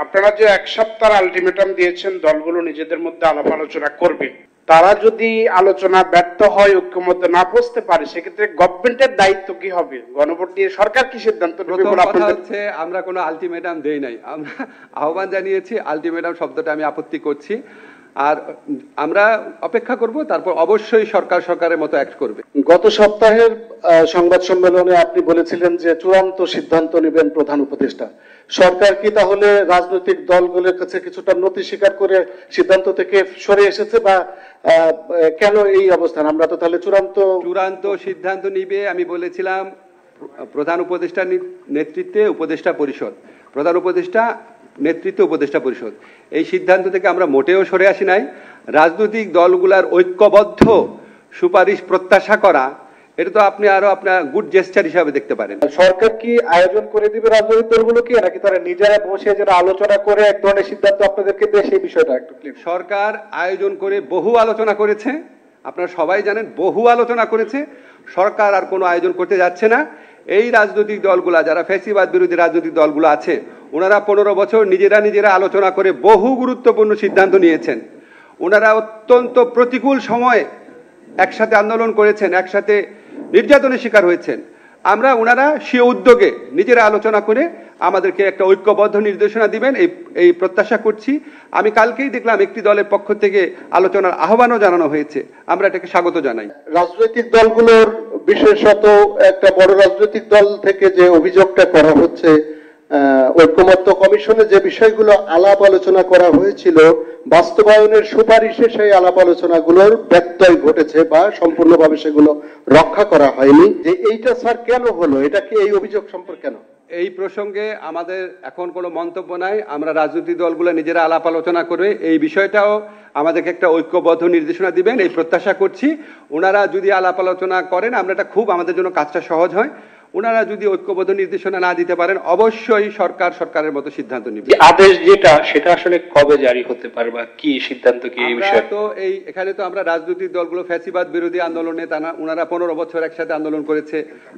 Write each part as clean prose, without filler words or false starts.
আপনারা যে এক সপ্তাহ আলটিমেটাম দিয়েছেন দলগুলো নিজেদের মধ্যে আলাপ আলোচনা করবে, তারা যদি আলোচনা ব্যর্থ হয়, ঐক্যমত না পৌঁছতে পারে, সেক্ষেত্রে গভর্নমেন্টের দায়িত্ব কি হবে? গণভোট দিয়ে সরকার কি সিদ্ধান্ত নেবে? প্রথম কথা হচ্ছে আমরা কোনো আলটিমেটাম দেই নাই, আমরা আহ্বান জানিয়েছি। আলটিমেটাম শব্দটা আমি আপত্তি করছি। আর আমরা অপেক্ষা করব, তারপর অবশ্যই সরকারের মতো অ্যাক্ট করবে। গত সপ্তাহের সংবাদ সম্মেলনে আপনি বলেছিলেন যে চূড়ান্ত সিদ্ধান্ত নেবেন প্রধান উপদেষ্টা। সরকার কি তাহলে রাজনৈতিক দলগুলোর কাছে কিছুটা নতি স্বীকার করে সিদ্ধান্ত থেকে সরে এসেছে, বা কেন এই অবস্থান? আমরা তো তাহলে চূড়ান্ত সিদ্ধান্ত নিবে আমি বলেছিলাম প্রধান উপদেষ্টার নেতৃত্বে উপদেষ্টা পরিষদ, প্রধান উপদেষ্টা নেতৃত্বে উপদেষ্টা পরিষদ। এই সিদ্ধান্ত থেকে আমরা মোটেও সরে আসি নাই। রাজনৈতিক দলগুলার ঐক্যবদ্ধ সুপারিশ প্রত্যাশা করা, এটা তো আপনি আরো আপনার গুড জেস্টার হিসাবে দেখতে পারেন। সরকার কি আয়োজন করে দিবে রাজনৈতিক দলগুলোকে, নাকি তারা নিজেরা বসে যারা আলোচনা করে এক ধরনের সিদ্ধান্ত আপনাদেরকে দেয়? সেই বিষয়টা একটু ক্লিয়ার। সরকার আয়োজন করে বহু আলোচনা করেছে, আপনারা সবাই জানেন, বহু আলোচনা করেছে। সরকার আর কোনো আয়োজন করতে যাচ্ছে না। এই রাজনৈতিক দলগুলা, যারা ফ্যাসিবাদ বিরোধী রাজনৈতিক দলগুলো আছে, ওনারা 15 বছর নিজেরা আলোচনা করে বহু গুরুত্বপূর্ণ সিদ্ধান্ত নিয়েছেন। ওনারা অত্যন্ত প্রতিকূল সময়ে একসাথে আন্দোলন করেছেন, একসাথে নির্যাতনের শিকার হয়েছেন। ওনারা সে উদ্যোগে নিজেরা আলোচনা করে আমাদেরকে একটা ঐক্যবদ্ধ নির্দেশনা দিবেন, এই প্রত্যাশা করছি। আমি কালকেই দেখলাম একটি দলের পক্ষ থেকে আলোচনার আহ্বানও জানানো হয়েছে, আমরা এটাকে স্বাগত জানাই। রাজনৈতিক দলগুলোর, বিশেষত একটা বড় রাজনৈতিক দল থেকে যে অভিযোগটা করা হচ্ছে, ঐকমত্য কমিশনে যে বিষয়গুলো আলাপ আলোচনা করা হয়েছিল, বাস্তবায়নের সুপারিশে সেই আলাপ আলোচনাগুলোর ব্যত্যয় ঘটেছে বা সম্পূর্ণভাবে সেগুলো রক্ষা করা হয়নি। যে এইটা স্যার কেন হলো, এটা কি এই অভিযোগ সম্পর্কে কেন? এই প্রসঙ্গে আমাদের এখন কোনো মন্তব্য নাই। আমরা রাজনৈতিক দলগুলো নিজেরা আলাপ আলোচনা করে এই বিষয়টাও আমাদেরকে একটা ঐক্যবদ্ধ নির্দেশনা দিবেন, এই প্রত্যাশা করছি। ওনারা যদি আলাপ আলোচনা করেন, আমরা এটা খুব আমাদের জন্য কাজটা সহজ হয়। ওনারা যদি ঐক্যবদ্ধ নির্দেশনা না দিতে পারেন, অবশ্যই সরকারের মতো সিদ্ধান্ত নেবে। আদেশ যেটা, সেটা আসলে কবে জারি হতে পারে বা কি সিদ্ধান্ত কি এই বিষয়ে? তো এখানে তো আমরা রাজনৈতিক দলগুলো ফ্যাসিবাদ বিরোধী আন্দোলনে ওনারা 15 বছর একসাথে আন্দোলন করেছে।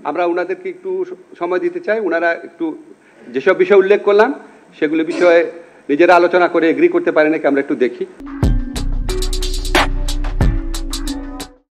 আমরা ওনাদেরকে একটু সময় দিতে চাই। ওনারা একটু যেসব বিষয় উল্লেখ করলাম, সেগুলো বিষয়ে নিজেরা আলোচনা করে এগ্রি করতে পারে নাকি আমরা একটু দেখি।